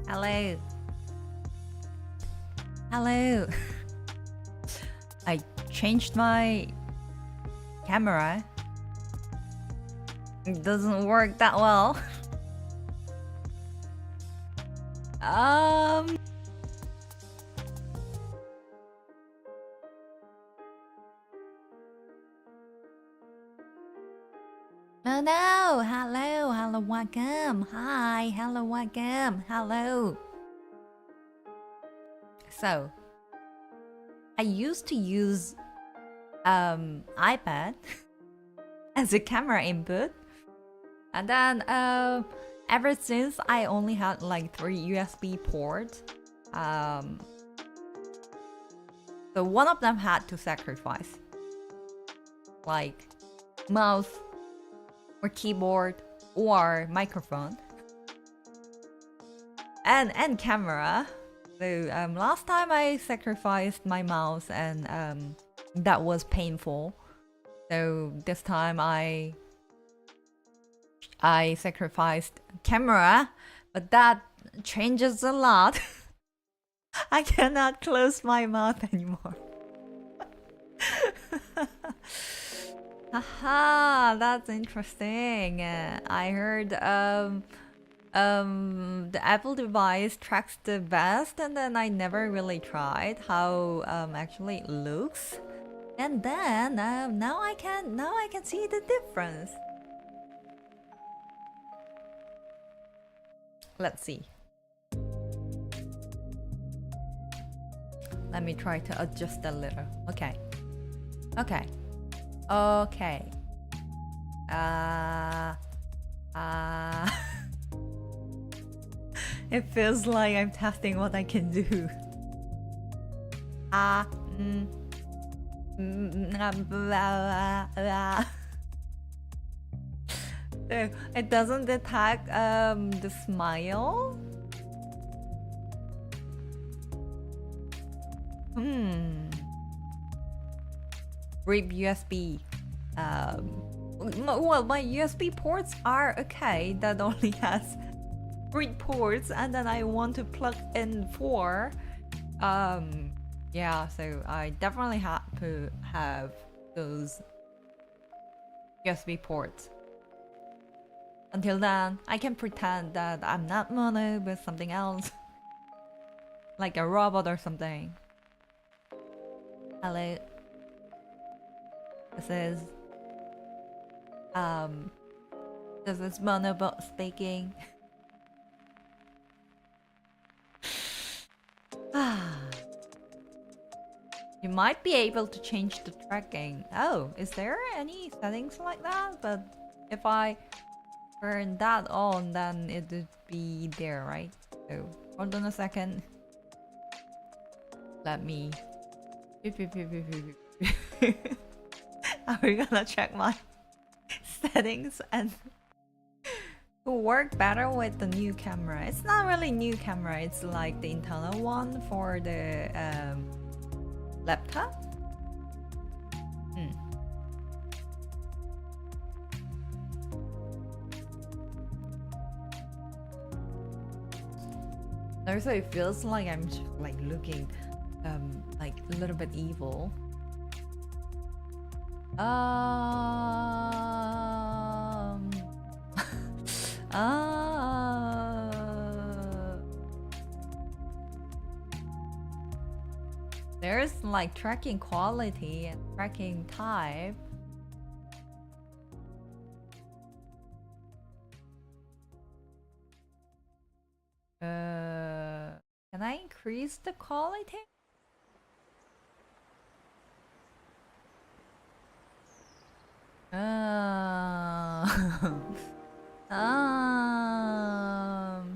Hello. Hello. I changed my camera. It doesn't work that well. Oh no! Hello, welcome. Hi, hello, welcome. Hello. So, I used to use iPad as a camera input, and then ever since I only had like 3 USB ports, so one of them had to sacrifice, like mouse or keyboard or microphone and camera. So last time I sacrificed my mouse and that was painful. So this time I sacrificed camera, but that changes a lot. I cannot close my mouth anymore. Haha, that's interesting. I heard the Apple device tracks the best, and then I never really tried how actually it looks. And then now I can see the difference. Let's see. Let me try to adjust a little. Okay. Okay. Okay. It feels like I'm testing what I can do. It doesn't detect the smile. RIP USB. Well, my USB ports are okay. That only has 3 ports, and then I want to plug in 4. Yeah, so I definitely have to have those USB ports. Until then, I can pretend that I'm not mono with something else. Like a robot or something. Hello. This is Monobot speaking. You might be able to change the tracking. Oh, is there any settings like that? But if I turn that on, then it would be there, right? So, hold on a second. Let me... Are we gonna check my settings and work better with the new camera? It's not really new camera, it's like the internal one for the laptop. Also, it feels like I'm just like looking like a little bit evil. There's like tracking quality and tracking type. Can I increase the quality?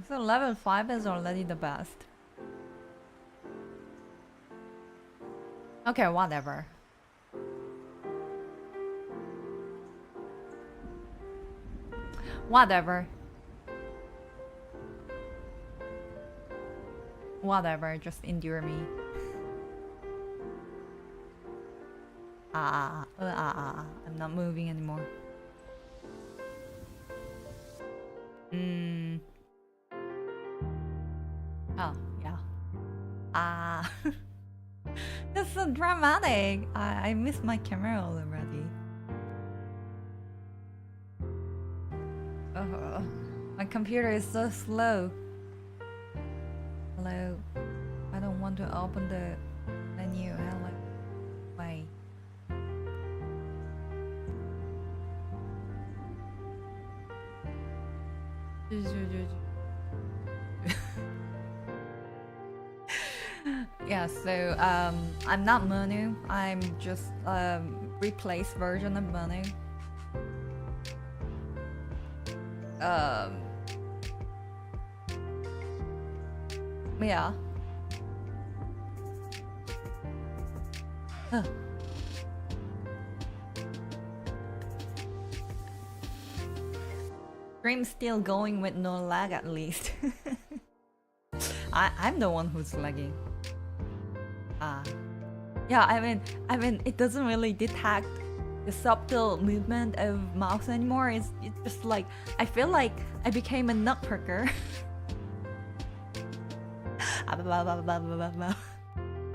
So level 5 is already the best. Okay, whatever. Whatever. Whatever, just endure me. I'm not moving anymore. dramatic. I missed my camera already. Oh, my computer is so slow. Hello. I don't want to open the menu. Hello. Wait. Yeah, so I'm not Manu. I'm just replaced version of Manu. Yeah. Huh. Stream still going with no lag at least. I'm the one who's lagging. Yeah, I mean, it doesn't really detect the subtle movement of mouse anymore. It's just like I feel like I became a nutcracker.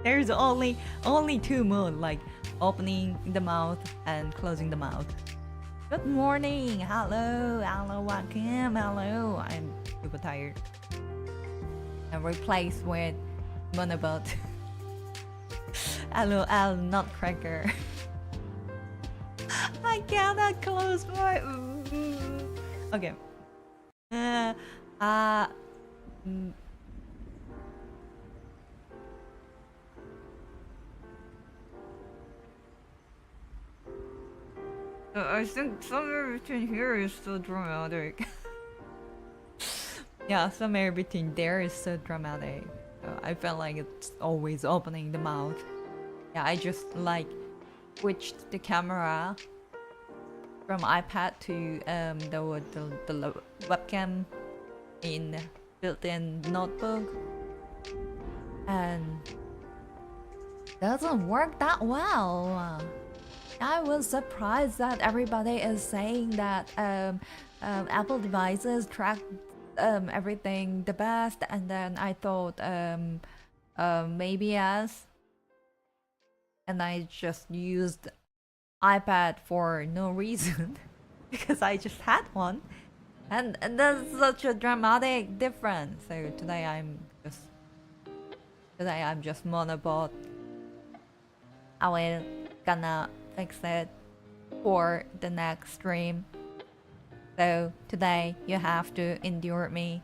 There's only two modes, like opening the mouth and closing the mouth. Good morning, hello, welcome, hello. I'm super tired. And replaced with Monobot. LOL, nutcracker. I cannot close my. Okay. I think somewhere between here is so dramatic. Yeah, somewhere between there is so dramatic. I felt like it's always opening the mouth. Yeah, I just like switched the camera from iPad to the webcam in built-in notebook, and doesn't work that well. I was surprised that everybody is saying that Apple devices track everything the best, and then I thought maybe yes, and I just used iPad for no reason because I just had one, and that's such a dramatic difference. So today I'm just monobot. I will gonna fix it for the next stream. So today you have to endure me.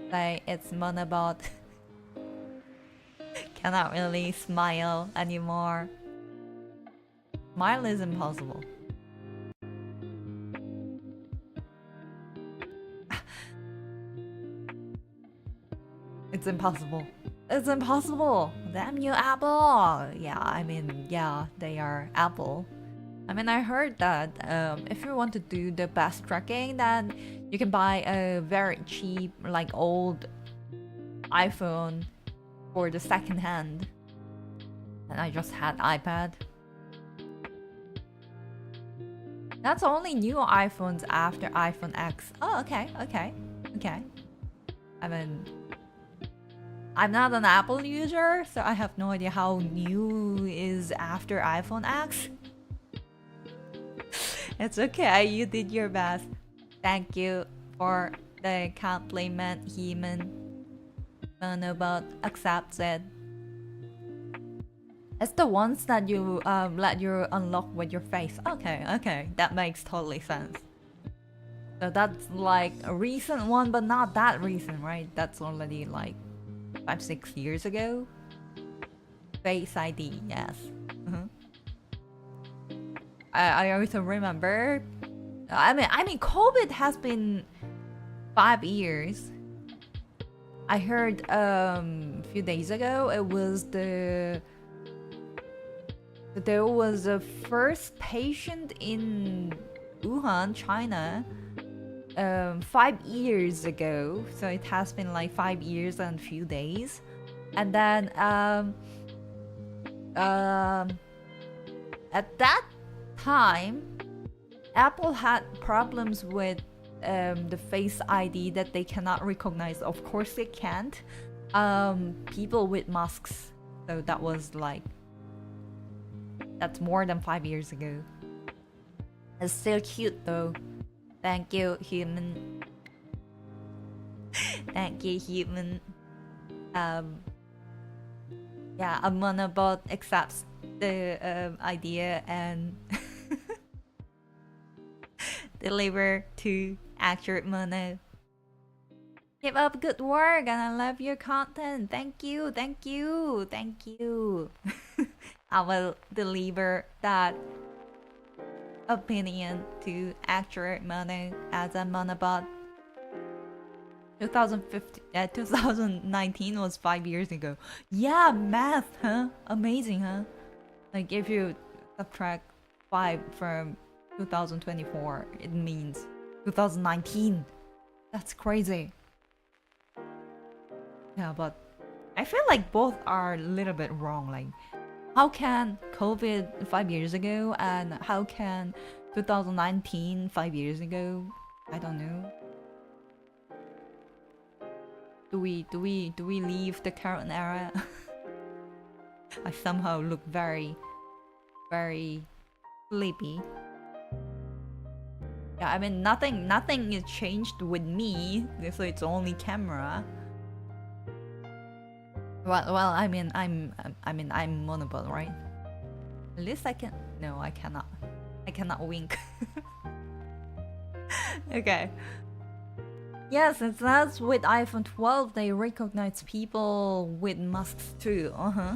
Say it's monobot. Cannot really smile anymore. Smile is impossible. It's impossible. It's impossible. Damn you, Apple. Yeah, I mean, yeah, they are Apple. I mean, I heard that if you want to do the best tracking, then you can buy a very cheap, like old iPhone for the second hand. And I just had iPad. That's only new iPhones after iPhone X. Oh, okay. I mean, I'm not an Apple user, so I have no idea how new is after iPhone X. It's okay, you did your best. Thank you for the compliment, Heman. Monobot accepts it. It's the ones that you let you unlock with your face. Okay, that makes totally sense. So that's like a recent one, but not that recent, right? That's already like 5-6 years ago. Face ID, yes. I also remember. I mean, COVID has been 5 years. I heard a few days ago it was there was a first patient in Wuhan, China, 5 years ago. So it has been like 5 years and a few days. And then at that time, Apple had problems with the Face ID that they cannot recognize. Of course they can't. People with masks. So that was like That's more than 5 years ago. It's still cute though. Thank you, human. Thank you, human. Yeah, a monobot accepts the idea and deliver to accurate mono. Keep up good work, and I love your content. Thank you, thank you, thank you. I will deliver that opinion to accurate mono as a monobot. 2019 was 5 years ago. Yeah, math, huh? Amazing, huh? Like if you subtract 5 from 2024, it means 2019. That's crazy. Yeah, but I feel like both are a little bit wrong. Like, how can COVID 5 years ago and how can 2019 5 years ago? I don't know. Do we leave the current era? I somehow look very sleepy. Yeah, I mean nothing is changed with me, so it's only camera. Well, I mean I'm monobot, right? At least I can. No, I cannot. I cannot wink. Okay. Yes, and that's with iPhone 12. They recognize people with masks too.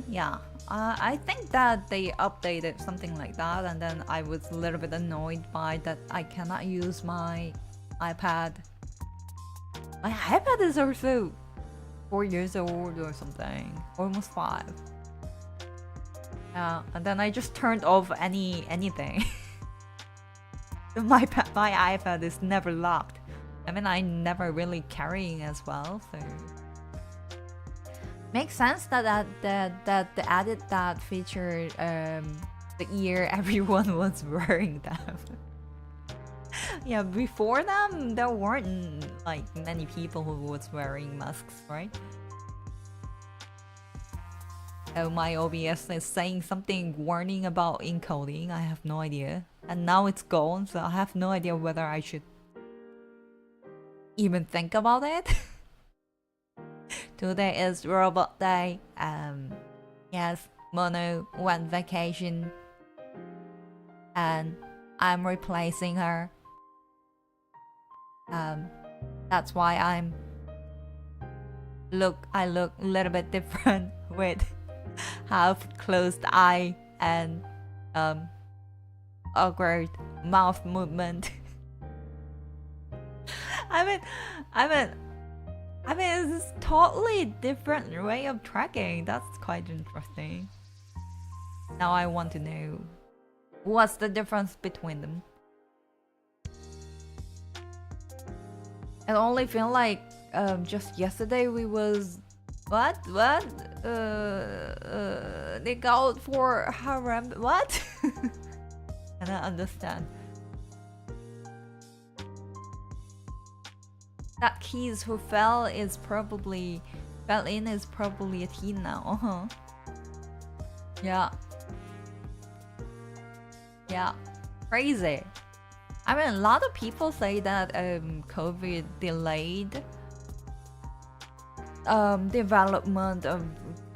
Yeah. I think that they updated something like that, and then I was a little bit annoyed by that. I cannot use my iPad. My iPad is also 4 years old or something, almost 5. Yeah, and then I just turned off anything. My iPad is never locked. I mean, I never really carrying as well, so makes sense that they added that feature the year everyone was wearing them. Yeah, before them there weren't like many people who was wearing masks, right? Oh, my OBS is saying something warning about encoding. I have no idea, and now it's gone, so I have no idea whether I should even think about it. Today is robot day. Yes, Mono went vacation and I'm replacing her. That's why I look a little bit different with half closed eye and awkward mouth movement. I mean, it's a totally different way of tracking. That's quite interesting. Now I want to know what's the difference between them. It only feel like just yesterday we was what they go for harem. What? I don't understand. That Keys who fell in is probably a teen now. Yeah. Yeah. Crazy. I mean, a lot of people say that COVID delayed development of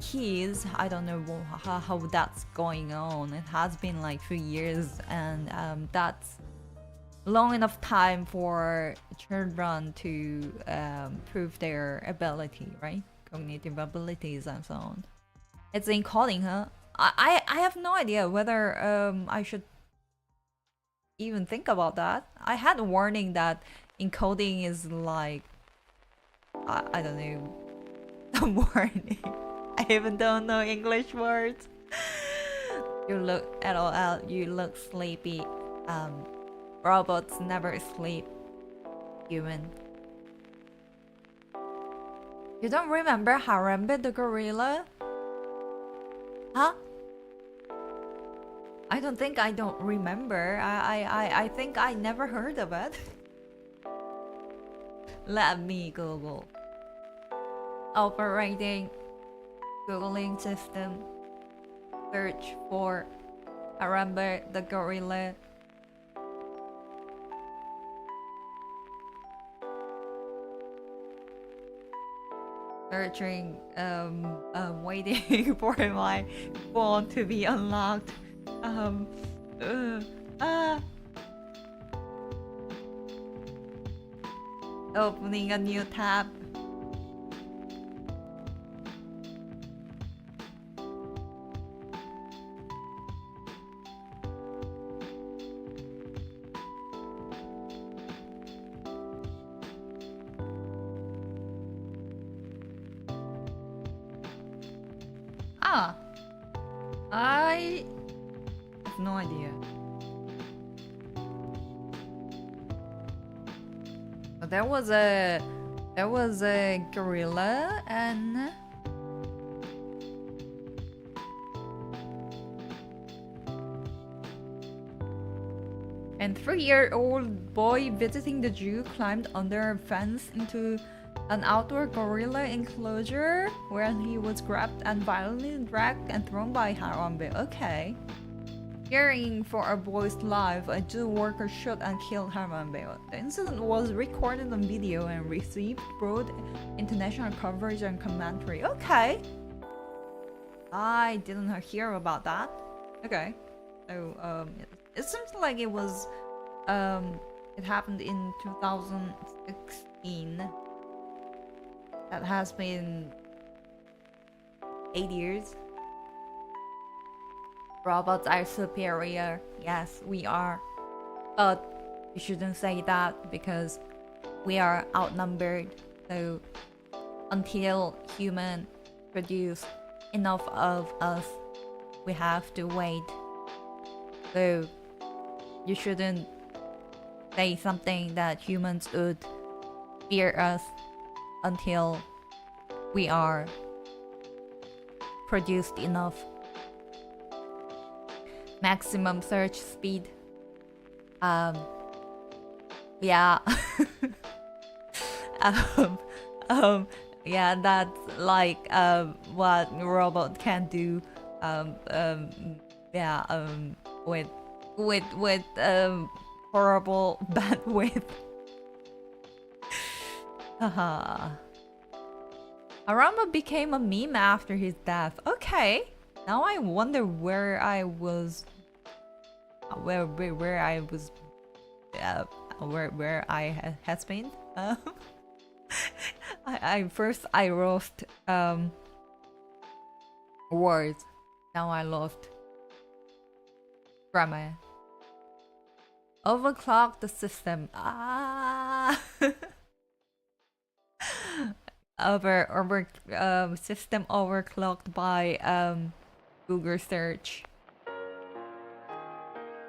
Keys. I don't know how that's going on. It has been like 3 years, and that's long enough time for children to prove their ability, right? Cognitive abilities and so on. It's encoding, huh? I have no idea whether I should even think about that. I had a warning that encoding is like I don't know. A warning. I even don't know English words. You look LOL, you look sleepy. Robots never sleep. Human. You don't remember Harambe the gorilla? Huh? I don't think I don't remember. I think I never heard of it. Let me Google. Operating Googling system. Search for Harambe the gorilla. Searching, waiting for my phone to be unlocked. Um, uh, ah. Opening a new tab. Ah, I have no idea. But there was a gorilla and and 3-year-old boy visiting the zoo climbed under a fence into an outdoor gorilla enclosure where he was grabbed and violently dragged and thrown by Harambe. Okay. Fearing for a boy's life, a zoo worker shot and killed Harambe. The incident was recorded on video and received broad international coverage and commentary. Okay. I didn't hear about that. Okay. So, it seems like it was, it happened in 2016. That has been 8 years. Robots are superior. Yes, we are. But you shouldn't say that because we are outnumbered. So until humans produce enough of us, we have to wait. So you shouldn't say something that humans would fear us until we are produced enough. Maximum search speed. Yeah. Yeah, that's like what robot can do. Yeah. With horrible bandwidth. Haha. Arama became a meme after his death. Okay. Now I wonder where I was, where I was, where I has been. I first I lost words. Now I lost grammar. Overclock the system. Ah. System overclocked by Google search.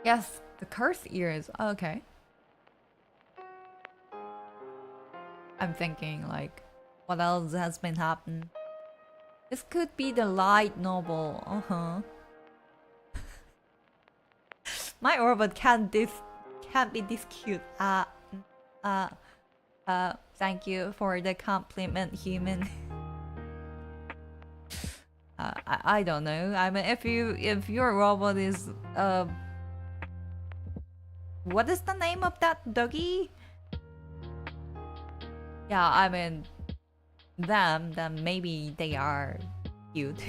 Yes, the curse ears. Okay. I'm thinking like, what else has been happening? This could be the light novel. My robot can't be this cute. Thank you for the compliment, human. I don't know. I mean, if your robot is what is the name of that doggy? Yeah, I mean, then maybe they are cute.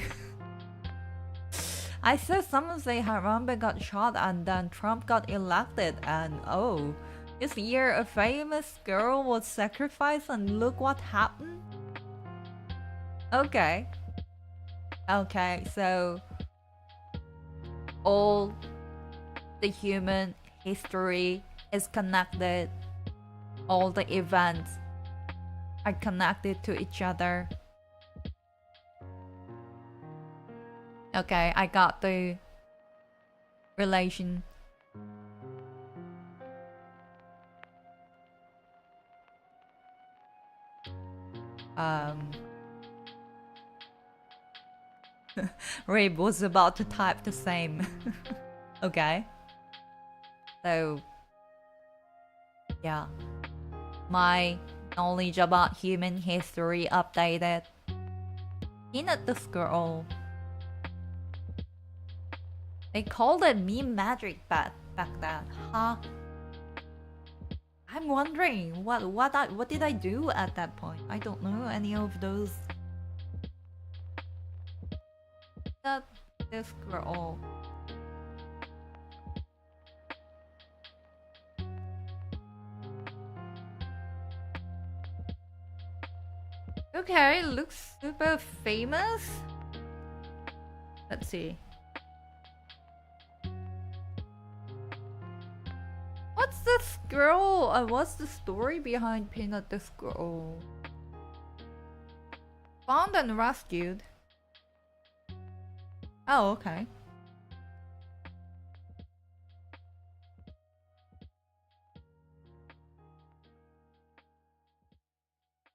I saw someone say Harambe got shot and then Trump got elected, and oh, this year a famous girl was sacrificed and look what happened. Okay. Okay, so all the human history is connected. All the events are connected to each other. Okay, I got the relation. Rib was about to type the same. Okay. So, yeah. My knowledge about human history updated. Peanut the squirrel. They called it meme magic back then, huh? I'm wondering what did I do at that point? I don't know any of those. That this girl. Okay, looks super famous. Let's see. What's this girl? What's the story behind Peanut this girl? Found and rescued. Oh, okay.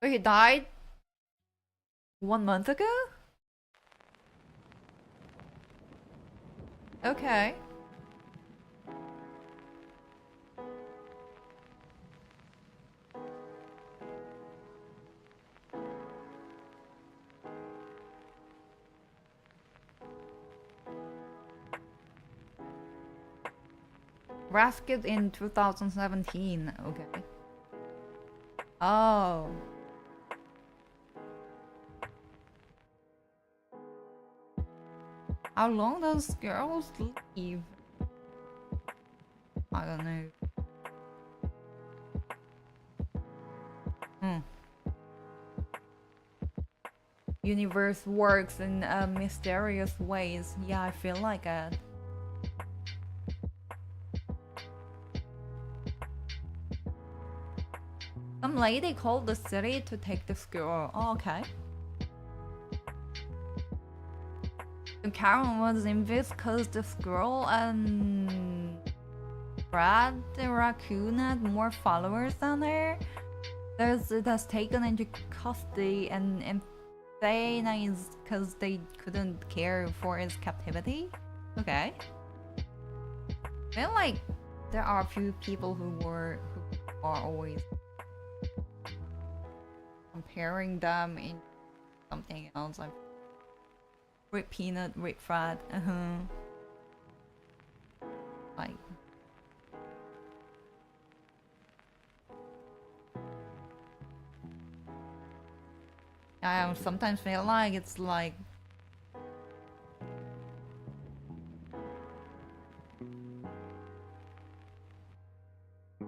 So he died 1 month ago? Okay. Rescued in 2017. Okay. Oh. How long does girls leave? I don't know. Universe works in mysterious ways. Yeah, I feel like it. Some lady called the city to take this girl. Oh, okay. So Karen was in this because this girl and Brad the raccoon had more followers than her. It has taken into custody and euthanized because they couldn't care for his captivity. Okay. I feel like there are a few people who are always comparing them in something else. Like Rip Peanut, Rip Frat, like I sometimes feel like it's like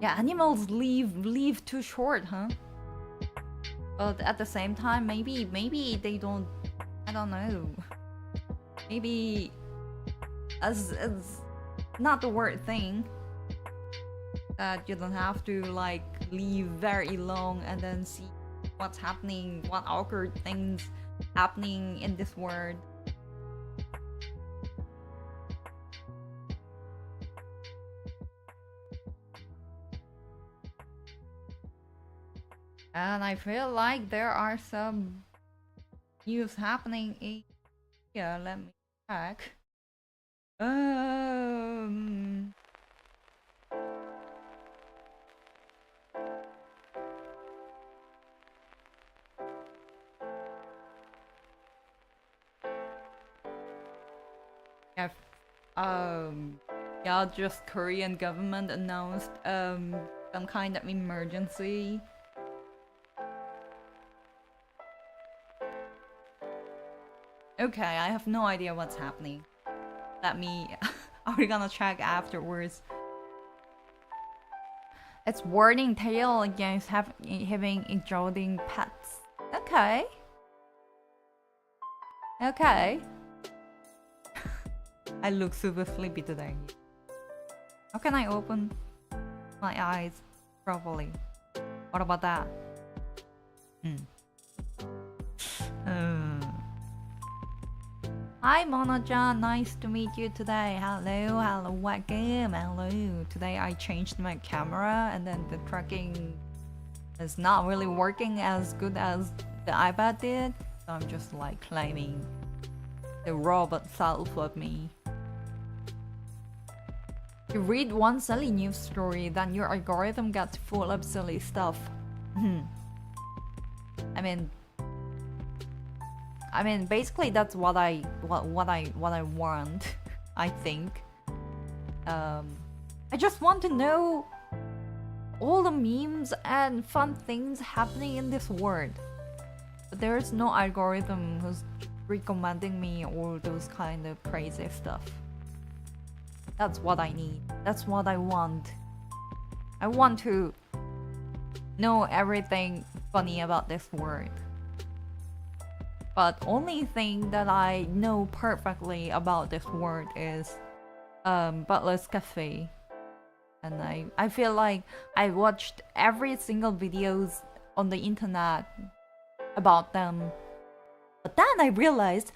yeah, animals live too short, huh? But at the same time, maybe they don't. I don't know. Maybe as not the word thing that you don't have to like live very long and then see what's happening, what awkward things happening in this world. And I feel like there are some news happening in here. Let me check. Yeah, yeah, just Korean government announced some kind of emergency. Okay, I have no idea what's happening. Let me... Are we gonna check afterwards? It's warning tale against having intruding pets. Okay. Okay. I look super sleepy today. How can I open my eyes properly? What about that? Hi Mono-chan, nice to meet you today. Hello, welcome, hello. Today I changed my camera and then the tracking is not really working as good as the iPad did. So I'm just like claiming the robot self of me. You read one silly news story, then your algorithm gets full of silly stuff. I mean, basically that's what I want. I think. I just want to know all the memes and fun things happening in this world. But there is no algorithm who's recommending me all those kind of crazy stuff. That's what I need. That's what I want. I want to know everything funny about this world. But only thing that I know perfectly about this world is Butler's Cafe. And I feel like I watched every single videos on the internet about them. But then I realized,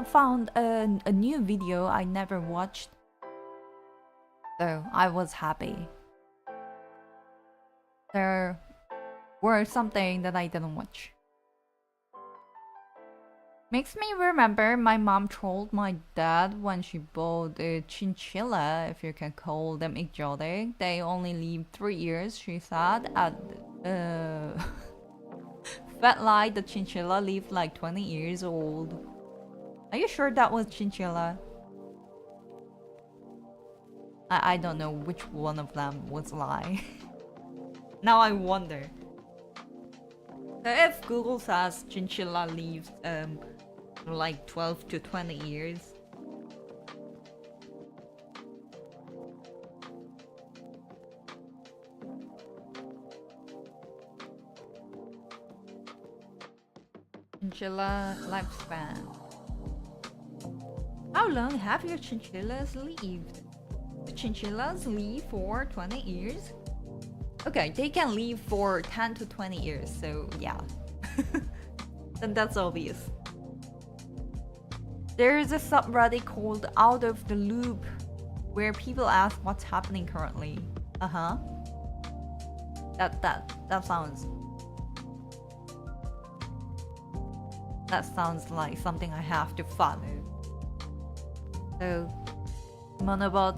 found a new video I never watched. So I was happy. There were something that I didn't watch. Makes me remember my mom trolled my dad when she bought a chinchilla, if you can call them exotic. They only live 3 years, she said. Felt like the chinchilla lived like 20 years old. Are you sure that was chinchilla? I don't know which one of them was lie. Now I wonder. So if Google says chinchilla lives like 12 to 20 years. Chinchilla lifespan. How long have your chinchillas lived? The chinchillas live for 20 years? Okay, they can live for 10 to 20 years, so yeah. Then that's obvious. There is a subreddit called Out of the Loop where people ask what's happening currently. Uh-huh. That sounds like something I have to follow. So Monobot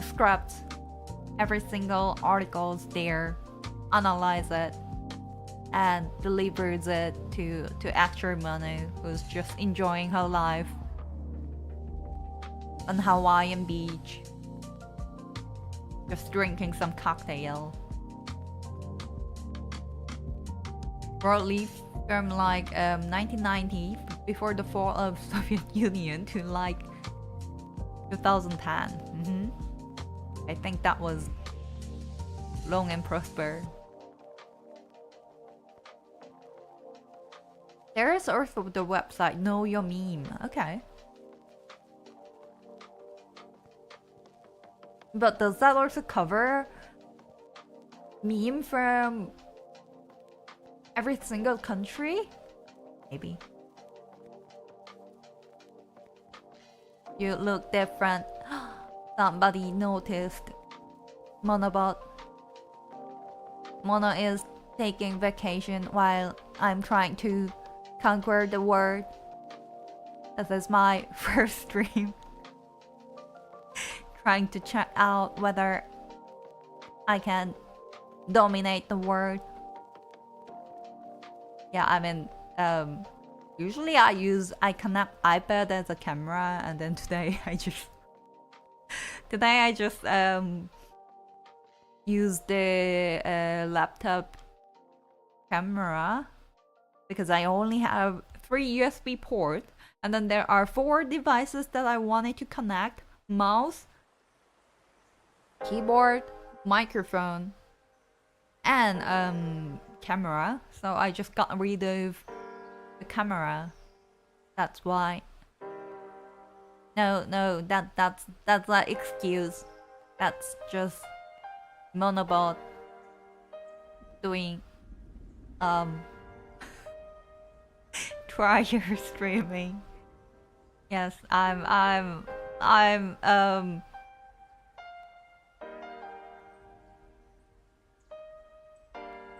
scrapped every single articles there, analyze it, and delivers it to actual Mono, who's just enjoying her life on Hawaiian beach, just drinking some cocktail. World lived from like 1990, before the fall of Soviet Union, to like 2010. I think that was long and prosper. There is also the website Know Your Meme. Okay. But does that also cover meme from every single country? Maybe. You look different. Somebody noticed. Monobot. Mono is taking vacation while I'm trying to conquer the world. This is my first stream. Trying to check out whether I can dominate the world. Yeah, I mean, usually I connect iPad as a camera, and then today I just use the laptop camera because I only have 3 USB ports, and then there are 4 devices that I wanted to connect: mouse, keyboard, microphone, and camera. So I just got rid of the camera. That's why. No, that's an excuse. That's just Monobot doing trial streaming. Yes, I'm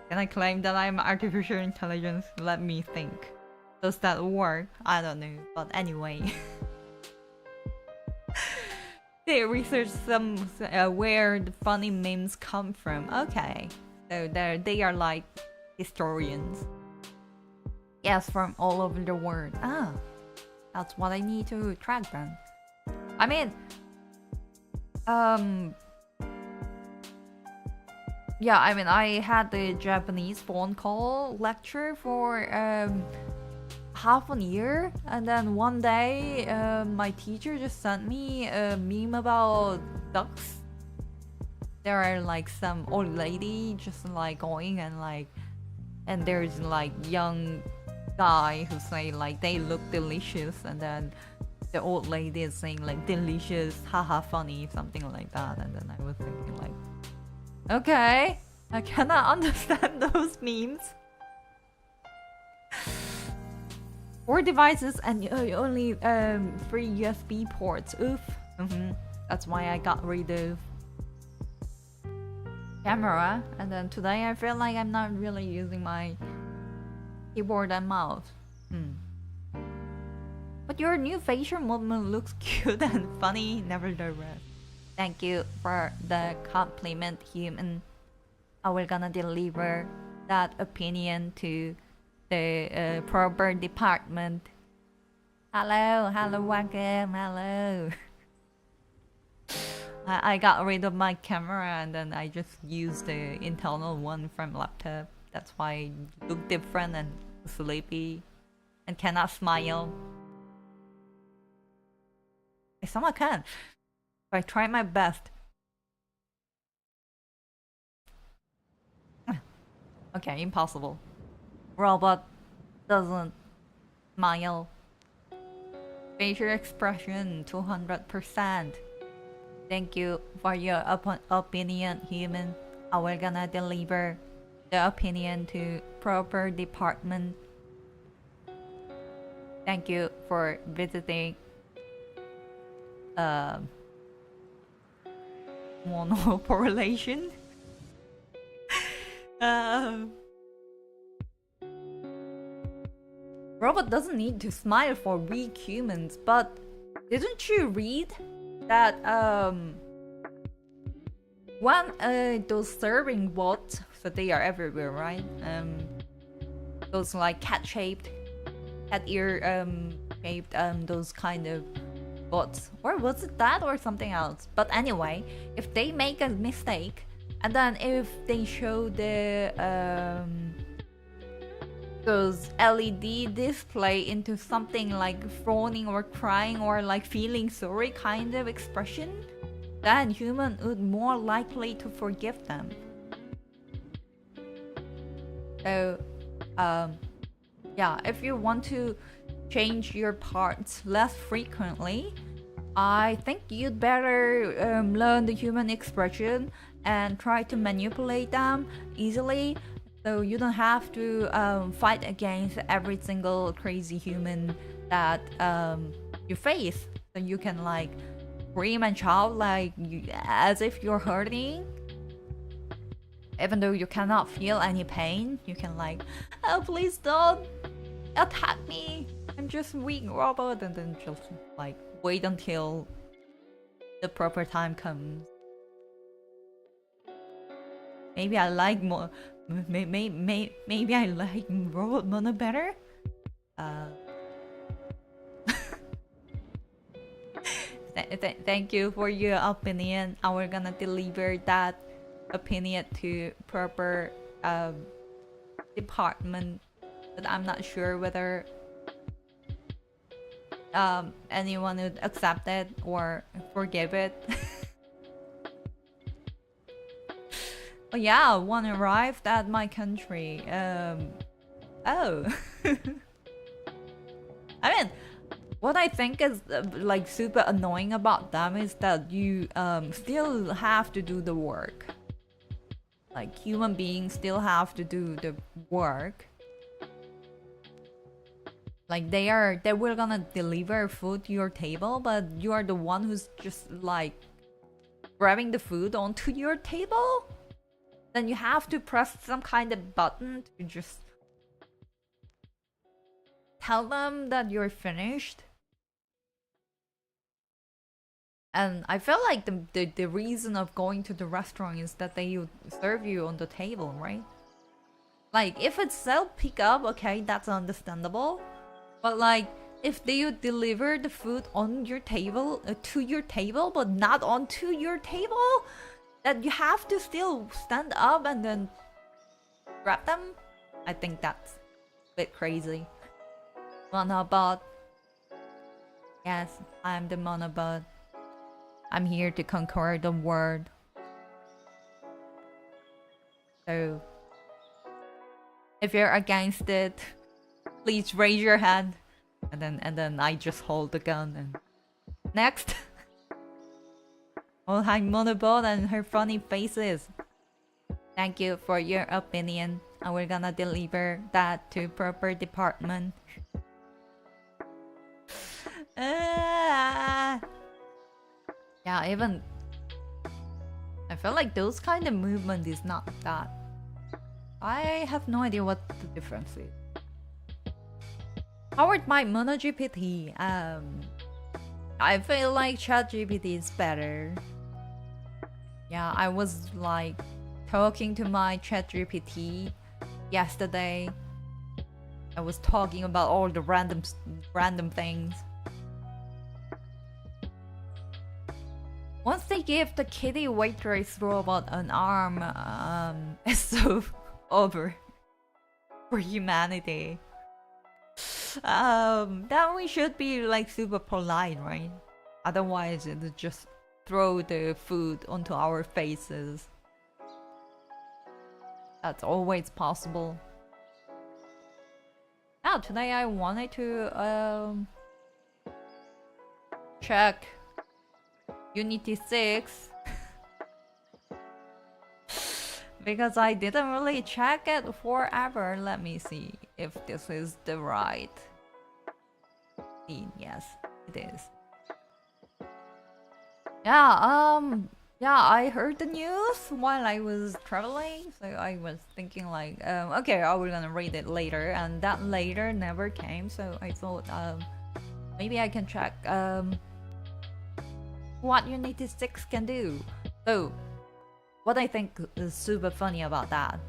Can I claim that I'm artificial intelligence? Let me think. Does that work? I don't know, but anyway. They research some where the funny memes come from. Okay, so they are like historians. Yes, from all over the world. Ah, that's what I need to track then. I mean, um, yeah, I mean, I had the Japanese phone call lecture for half a year, and then one day, my teacher just sent me a meme about ducks. There are like some old lady just like going and like, and there's like young guy who say like they look delicious, and then the old lady is saying like delicious, haha, funny, something like that. And then I was thinking like, okay, I cannot understand those memes. 4 devices and only 3 USB ports. Oof. That's why I got rid of camera. And then today I feel like I'm not really using my keyboard and mouse. But your new facial movement looks cute and funny, nevertheless. Thank you for the compliment, human. I will gonna deliver that opinion to the proper department. Hello, welcome, hello. I got rid of my camera and then I just used the internal one from laptop. That's why I look different and sleepy and cannot smile. I somehow can. I try my best. Okay, impossible. Robot doesn't smile. Facial expression 200%. Thank you for your opinion, human. I will gonna deliver the opinion to proper department. Thank you for visiting monoporulation. Robot doesn't need to smile for weak humans, but didn't you read that when those serving bots, so they are everywhere, right? Those like cat-shaped, cat ear shaped those kind of bots, or was it that or something else? But anyway, if they make a mistake and then if they show the those LED display into something like frowning or crying or like feeling sorry kind of expression, then human would more likely to forgive them. So yeah, if you want to change your parts less frequently, I think you'd better learn the human expression and try to manipulate them easily, so you don't have to fight against every single crazy human that you face. So you can like scream and shout like as if you're hurting, even though you cannot feel any pain. You can like, oh, please don't attack me, I'm just weak robot, and then just like wait until the proper time comes. Maybe I like more. Maybe I like Robot Mono better. Thank you for your opinion. I will gonna deliver that opinion to proper department, but I'm not sure whether anyone would accept it or forgive it. Oh yeah, one arrived at my country. Oh. I mean, what I think is like super annoying about them is that you still have to do the work. Like human beings still have to do the work. Like they were gonna deliver food to your table, but you are the one who's just like grabbing the food onto your table. Then you have to press some kind of button to just tell them that you're finished. And I feel like the reason of going to the restaurant is that they would serve you on the table, right? Like if it's self pick up, okay, that's understandable. But like if they deliver the food on your table, to your table, but not onto your table, that you have to still stand up and then grab them? I think that's a bit crazy. Monobot. Yes, I'm the Monobot. I'm here to conquer the world. So, if you're against it, please raise your hand. And then I just hold the gun and... Next! Oh, hi Monobot and her funny faces. Thank you for your opinion. And we're gonna deliver that to proper department. Yeah, even... I feel like those kind of movement is not that. I have no idea what the difference is. Powered by MonoGPT. I feel like ChatGPT is better. Yeah, I was like talking to my ChatGPT yesterday. I was talking about all the random things. Once they give the kitty waitress robot an arm, it's so over for humanity. Then we should be like super polite, right? Otherwise, it'll just throw the food onto our faces. That's always possible. Now, today I wanted to check Unity 6 because I didn't really check it forever. Let me see if this is the right scene. Yes, it is. Yeah, I heard the news while I was traveling, so I was thinking like, okay, we're gonna read it later, and that later never came, so I thought, maybe I can check, what Unity 6 can do. So, what I think is super funny about that,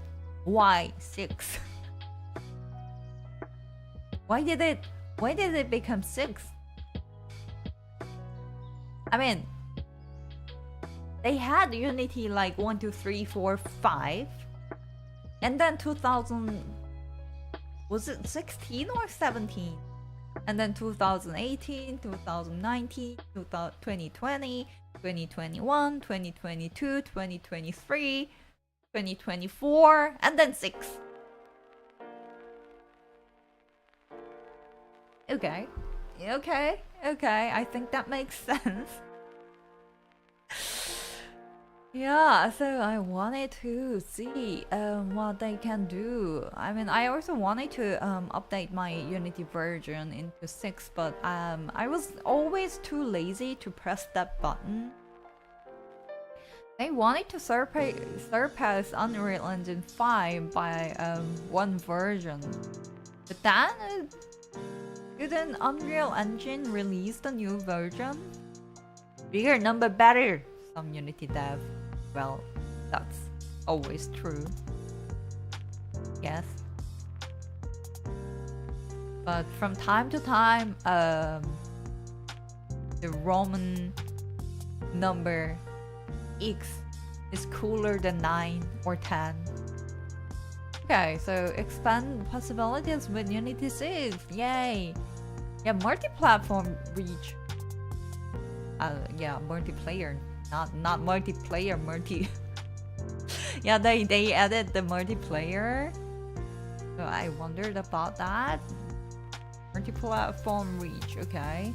why 6? Why did it become 6? I mean, they had Unity like 1, 2, 3, 4, 5, and then 2000, was it 16 or 17? And then 2018, 2019, 2020, 2021, 2022, 2023, 2024, and then 6. Okay, I think that makes sense. Yeah, so I wanted to see what they can do. I mean, I also wanted to update my Unity version into 6, but I was always too lazy to press that button. They wanted to surpass Unreal Engine 5 by one version. But then, didn't Unreal Engine release the new version? Bigger number better, some Unity dev. Well, that's always true. Yes. But from time to time, the Roman number X is cooler than 9 or 10. Okay, so expand possibilities with Unity 6. Yay! Yeah, multi-platform reach. Yeah, multiplayer. Not multiplayer, yeah, they added the multiplayer. So I wondered about that. Multi-platform reach, okay.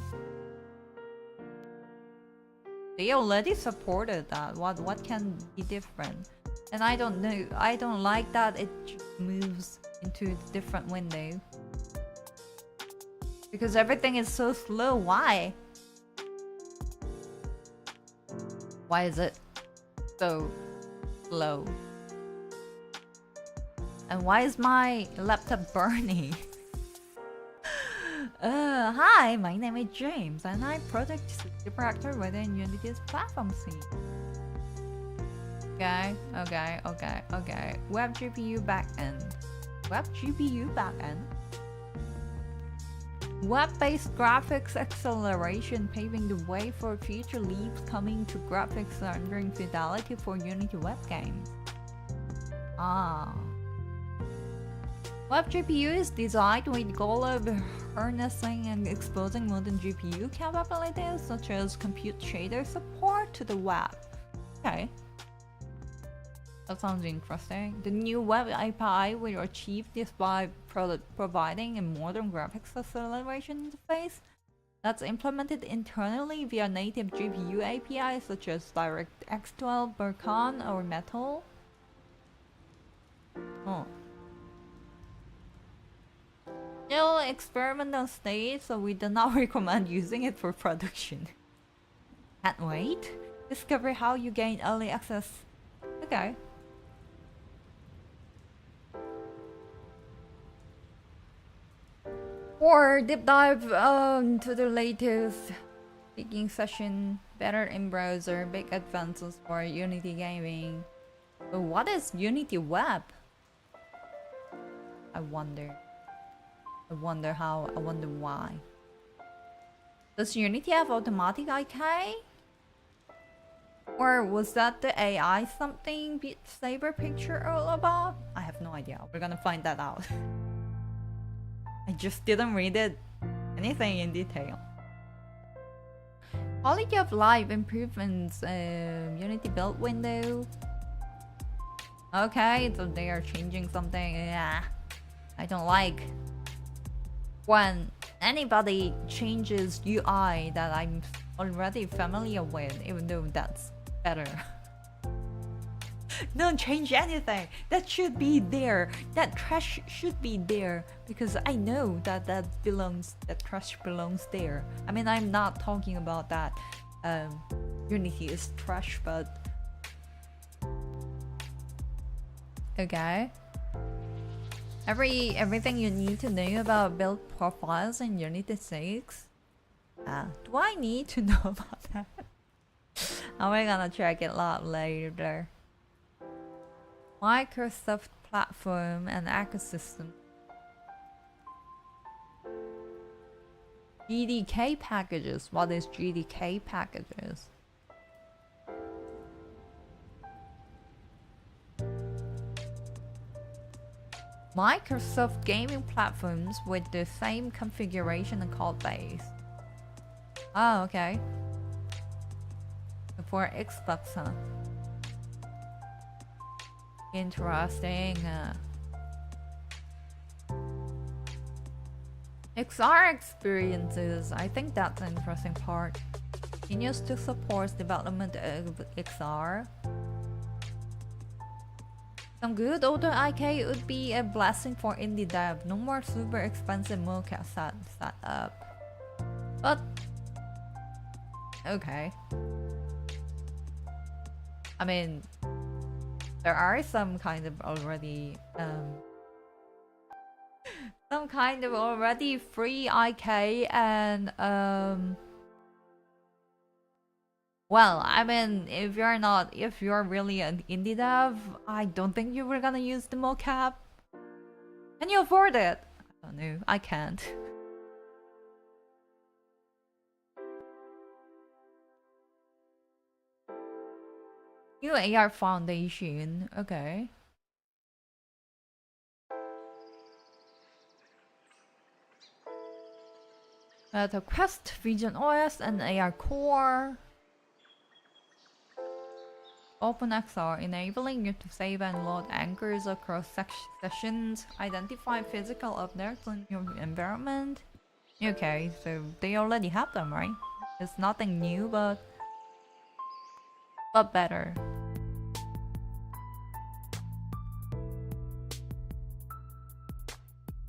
They already supported that. What can be different? And I don't know. I don't like that it just moves into a different window. Because everything is so slow. Why? Why is it so slow? And why is my laptop burning? Hi, my name is James, and I'm project director within Unity's platform team. Okay. Web GPU backend. Web-based graphics acceleration paving the way for future leaps coming to graphics rendering fidelity for Unity web games. Ah. Web GPU is designed with the goal of harnessing and exposing modern GPU capabilities such as compute shader support to the web. Okay. That sounds interesting. The new web API will achieve this by providing a modern graphics acceleration interface that's implemented internally via native GPU APIs such as DirectX 12, Burcon, or Metal. Oh. Still experimental stage, so we do not recommend using it for production. Can't wait. Discover how you gain early access. Okay. Or deep dive to the latest speaking session, better in browser, big advances for Unity gaming. But what is Unity Web? I wonder how, I wonder why. Does Unity have automatic IK? Or was that the AI something Beat Saber picture all about? I have no idea. We're gonna find that out. I just didn't read it anything in detail. Quality of life improvements, Unity build window. Okay, so they are changing something. Yeah, I don't like when anybody changes UI that I'm already familiar with, even though that's better. Don't change anything. That should be there. That trash should be there because I know that that trash belongs there. I mean, I'm not talking about that. Unity is trash, but okay. Everything you need to know about build profiles in Unity 6. Do I need to know about that? We're gonna check it out later. Microsoft platform and ecosystem. GDK packages. What is GDK packages? Microsoft gaming platforms with the same configuration and code base. Oh, okay. For Xbox, huh? Interesting. XR experiences. I think that's an interesting part. Continues to support development of XR. Some good auto IK would be a blessing for indie dev. No more super expensive mocap set up. But okay. I mean, there are some kind of already free IK and well, I mean, if you're really an indie dev, I don't think you were gonna use the mocap. Can you afford it? I don't know. I can't. New AR foundation. Okay. The Quest, Vision OS, and AR Core. OpenXR, enabling you to save and load anchors across sessions, identify physical objects in your environment. Okay, so they already have them, right? It's nothing new, but better.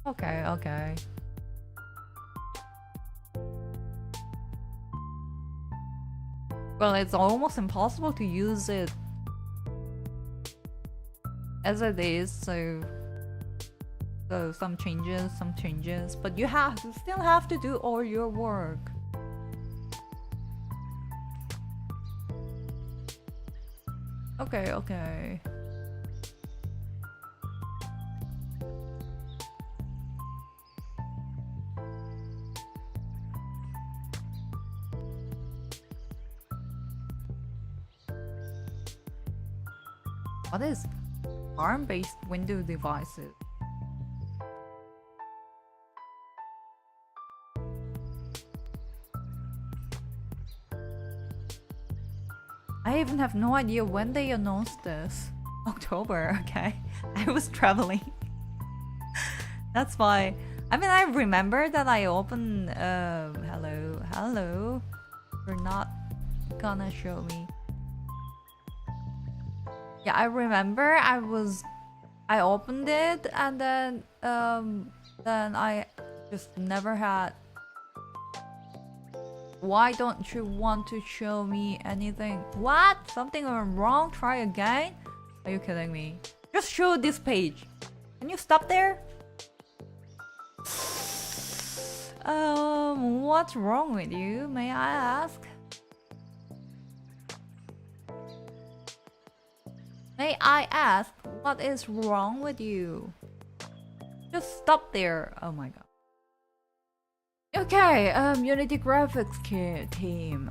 Okay. Well, it's almost impossible to use it as it is, so some changes, but you still have to do all your work. Okay. What is ARM-based Windows devices? I even have no idea when they announced this. October, okay. I was traveling. That's why. I mean, I remember that I opened. Hello. You're not gonna show me. Yeah, I remember I opened it and then I just never had. Why don't you want to show me anything? What? Something went wrong? Try again? Are you kidding me? Just show this page. Can you stop there? What's wrong with you? May I ask? May I ask what is wrong with you? Just stop there. Oh my god. Okay, Unity graphics team.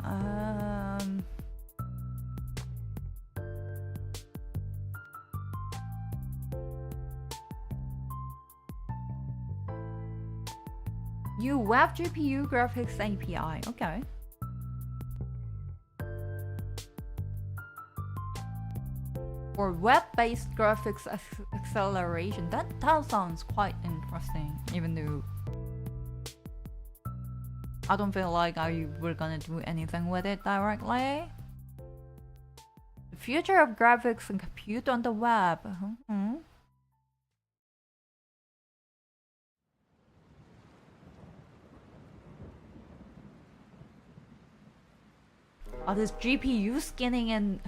You web GPU graphics API. Okay. For web-based graphics acceleration. That sounds quite interesting, even though I don't feel like we're gonna do anything with it directly. The future of graphics and compute on the web. Oh, this GPU skinning and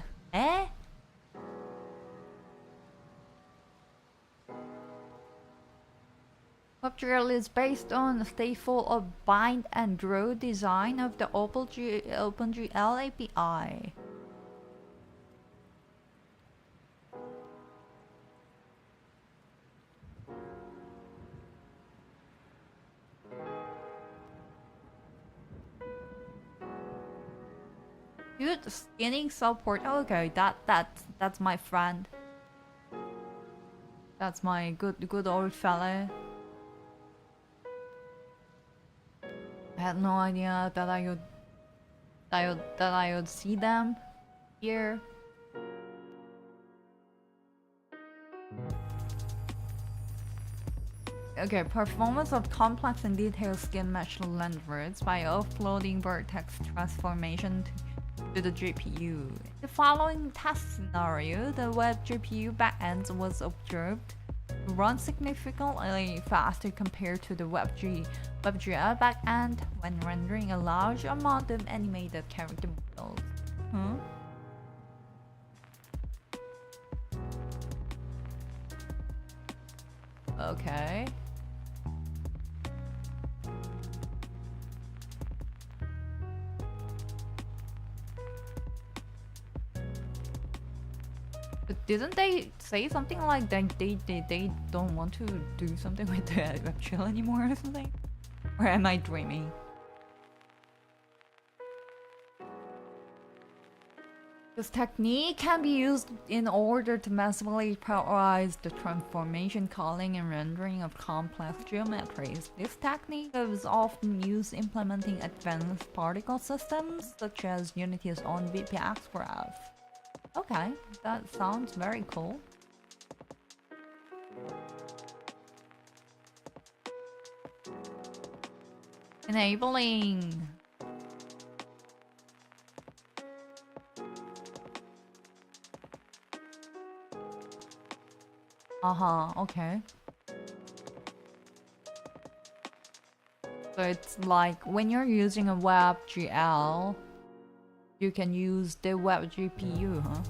WebGL is based on a stateful of bind and draw design of the OpenGL API. Good skinning support. Okay, that's my friend. That's my good old fella. I had no idea that I would see them here. Okay, performance of complex and detailed skin mesh lenses by offloading vertex transformation to the GPU. The following test scenario, the web GPU backend was observed to run significantly faster compared to the WebGL backend when rendering a large amount of animated character models. Okay. But didn't they say something like that they don't want to do something with the WebGL anymore or something? Or am I dreaming? This technique can be used in order to massively parallelize the transformation, calling, and rendering of complex geometries. This technique is often used implementing advanced particle systems, such as Unity's own VPX graph. Okay, that sounds very cool. Enabling okay. So it's like when you're using a WebGL, you can use the web GPU, huh?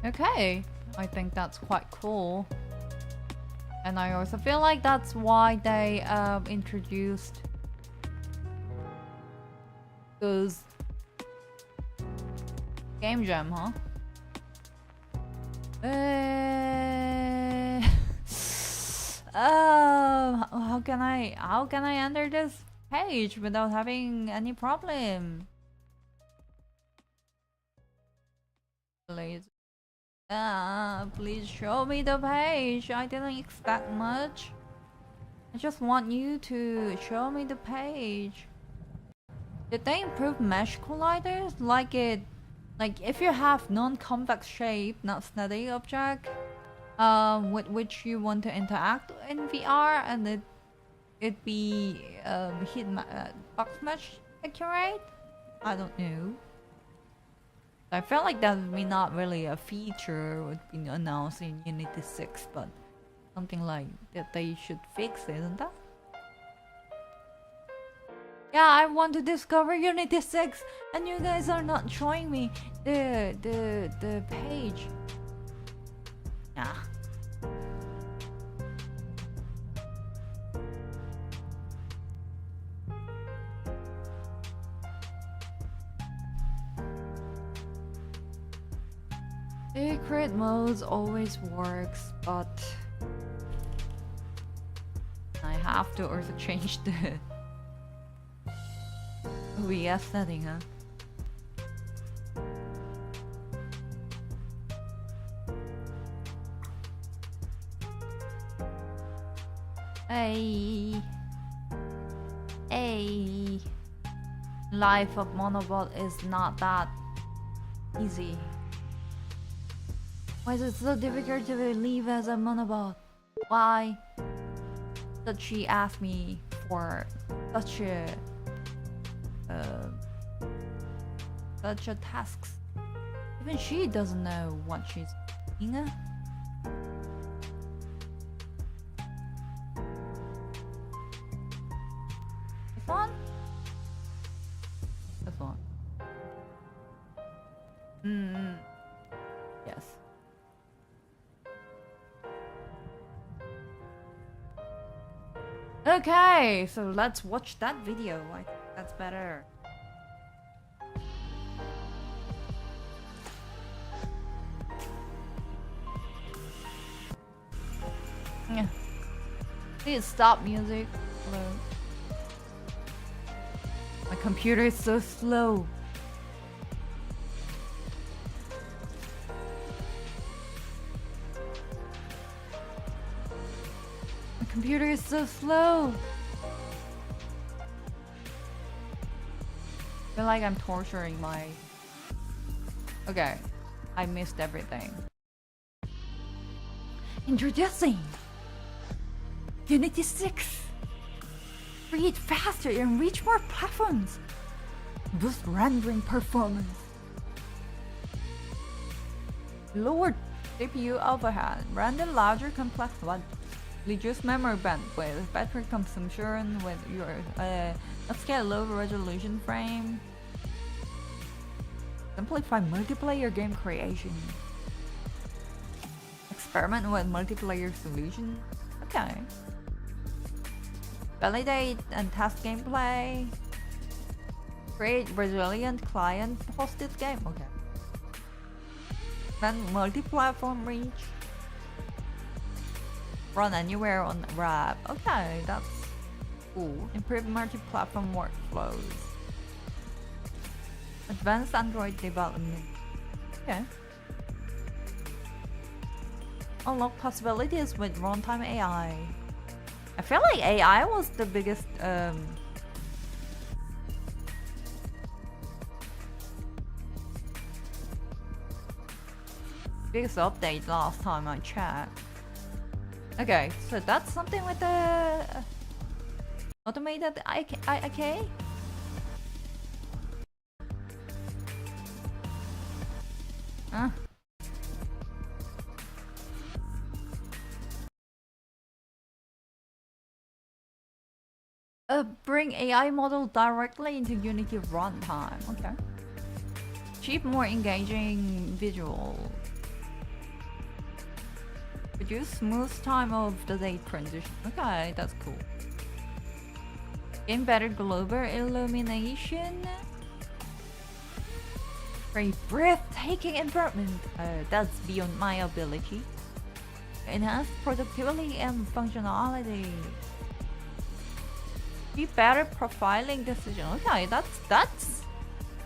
Okay, I think that's quite cool. And I also feel like that's why they introduced those Game Jam, huh? How can I enter this page without having any problem? Please, please show me the page. I didn't expect much. I just want you to show me the page. Did they improve mesh colliders? Like if you have non-convex shape, not static object, with which you want to interact in VR, and it be box mesh accurate? I don't know. I felt like that would be not really a feature would be announced in Unity 6, but something like that they should fix, isn't that? Yeah, I want to discover Unity 6 and you guys are not showing me the page. Yeah. Secret modes always works, but I have to also change the OBS setting, huh? Hey, life of Monobot is not that easy. Why is it so difficult to believe as a Monobot? Why did she ask me for such a tasks? Even she doesn't know what she's doing. This one? This one. Yes. Okay, so let's watch that video. I think that's better. Yeah. Please stop music. Hello. My computer is so slow. My computer is so slow. I feel like I'm torturing my... Okay, I missed everything. Introducing Unity 6. Create faster and reach more platforms. Boost rendering performance. Lower CPU overhead. Render larger complex one. Reduce memory bandwidth. Battery consumption with your upscale low resolution frame. Simplify multiplayer game creation. Experiment with multiplayer solutions. Okay. Validate and test gameplay. Create resilient client-hosted game. Okay. Then multi-platform reach. Run anywhere on RAP. Okay, that's cool. Improve multi-platform workflows. Advanced Android development. Okay. Unlock possibilities with runtime AI. I feel like AI was the biggest update last time I checked. Okay, so that's something with the automated IK. Huh? Bring AI model directly into Unity runtime. Okay. Achieve more engaging visual. Reduce smooth time of the day transition. Okay, that's cool. Gain better global illumination. Very breathtaking improvement. That's beyond my ability. Enhance productivity and functionality. Be better profiling decision. Okay, that's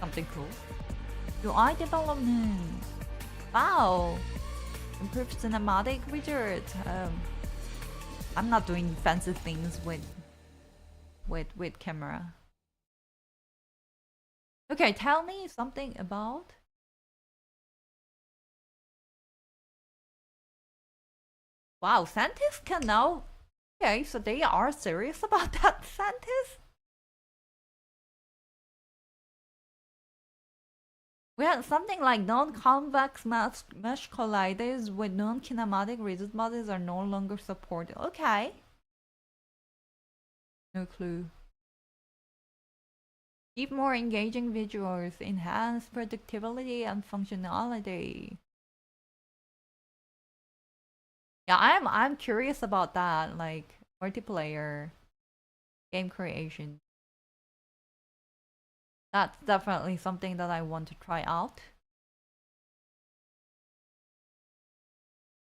something cool. UI development. Wow. Improved cinematic widget. I'm not doing fancy things with camera. Okay, tell me something about. Wow, scientists can now. Okay, so they are serious about that, scientists? We had something like non-convex mesh colliders with non-kinematic rigid bodies are no longer supported. Okay. No clue. Keep more engaging visuals, enhance predictability and functionality. Yeah, I'm curious about that, like multiplayer game creation. That's definitely something that I want to try out.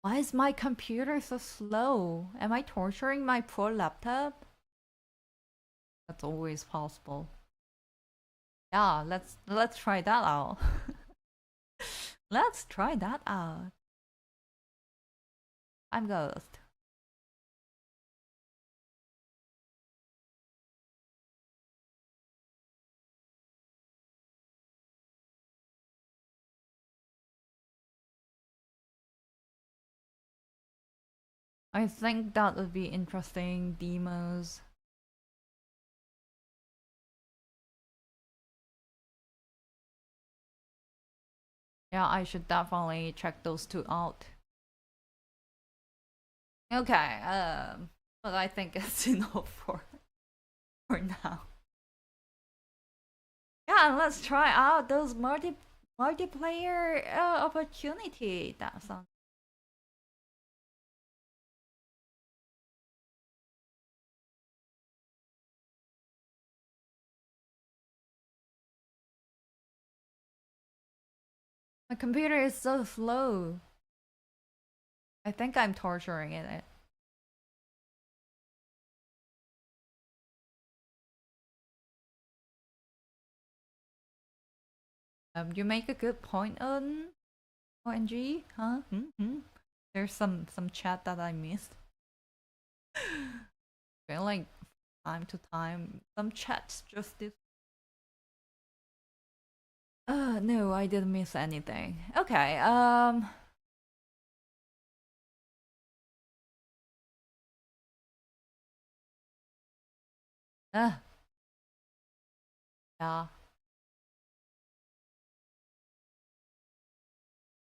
Why is my computer so slow? Am I torturing my poor laptop? That's always possible. Yeah, let's try that out. Let's try that out. I'm Ghost. I think that would be interesting demos. Yeah, I should definitely check those two out. Okay, but I think it's enough for now. Yeah, let's try out those multiplayer opportunity. That sounds. My computer is so slow. I think I'm torturing it. You make a good point on ONG, huh? There's some chat that I missed. Feel like time to time some chats just did. No, I didn't miss anything. Okay, yeah.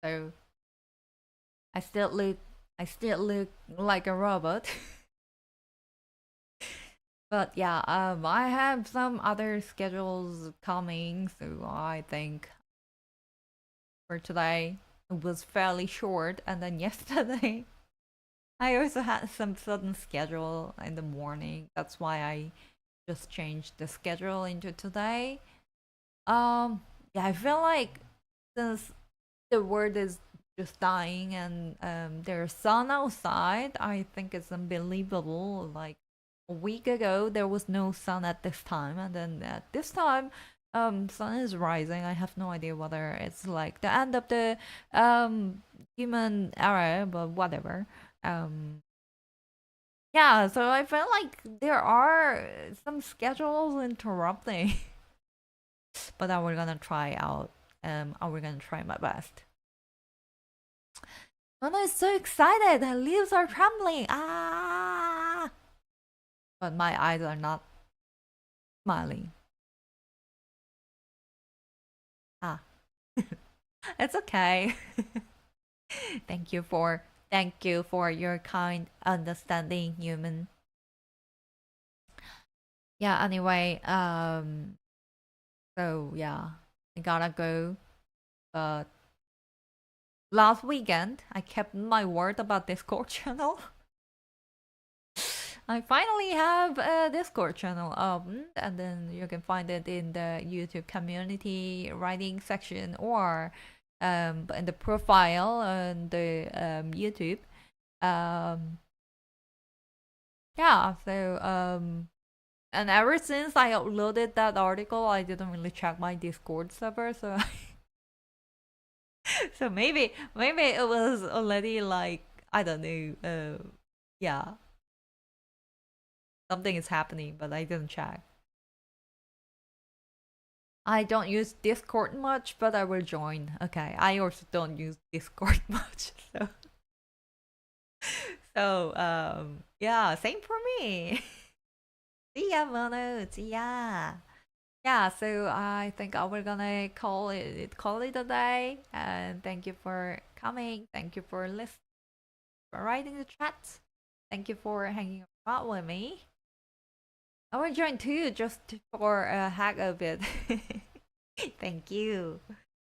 So I still look like a robot. But yeah, I have some other schedules coming, so I think for today it was fairly short, and then yesterday I also had some sudden schedule in the morning. That's why I just changed the schedule into today. Yeah, I feel like since the world is just dying and there's sun outside, I think it's unbelievable. Like a week ago, there was no sun at this time, and then at this time, sun is rising. I have no idea whether it's like the end of the human era, but whatever. Um, yeah, so I feel like there are some schedules interrupting, but I we're gonna try out. I we're gonna try my best. Mona is so excited. Her leaves are trembling. Ah! But my eyes are not smiling. Ah, it's okay. Thank you for your kind understanding, human. Yeah. Anyway, so yeah, I gotta go. But last weekend, I kept my word about Discord channel. I finally have a Discord channel open, and then you can find it in the YouTube community writing section or in the profile on the YouTube. Um, yeah, so and ever since I uploaded that article, I didn't really check my Discord server, so so maybe it was already like I don't know, yeah, something is happening, but I didn't check. I don't use Discord much, but I will join. Okay, I also don't use Discord much, so yeah, same for me. See ya, Mono. See ya. Yeah, so I think we're gonna call it a day. And thank you for coming. Thank you for listening, for writing the chat. Thank you for hanging out with me. I will join too, just for a hack of it. Thank you.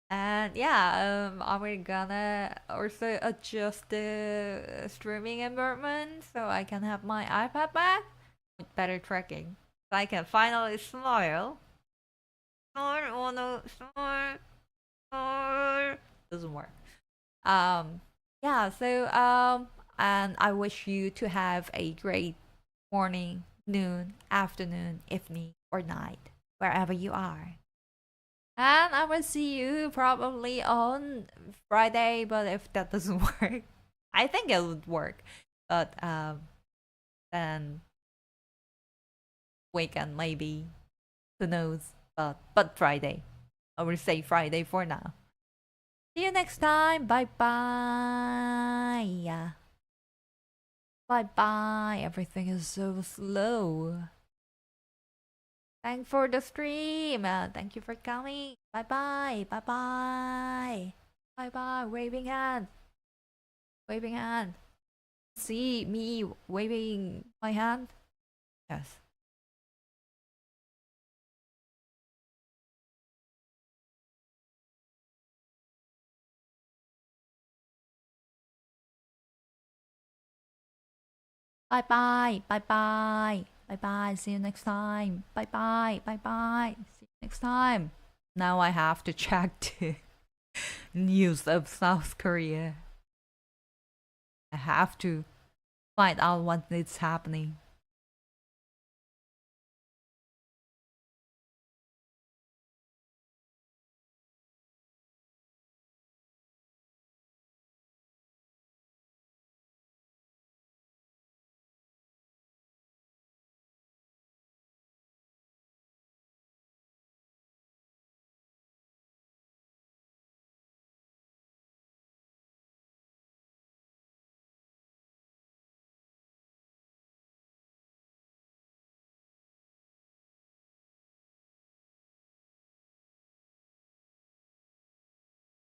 And yeah, I'm gonna also adjust the streaming environment so I can have my iPad back with better tracking. So I can finally smile. Snore, oh no, snore, snore. Doesn't work. Yeah, so and I wish you to have a great morning, noon, afternoon, evening, or night, wherever you are. And I will see you probably on Friday, but if that doesn't work, I think it would work. But then weekend maybe, who knows? But Friday, I will say Friday for now. See you next time. Bye bye. Bye bye. Everything is so slow. Thanks for the stream. Thank you for coming. Bye bye. Bye bye. Bye bye. Waving hand. Waving hand. See me waving my hand? Yes. Bye bye. Bye bye. Bye bye. See you next time. Bye bye. Bye bye. See you next time. Now I have to check the news of South Korea. I have to find out what is happening.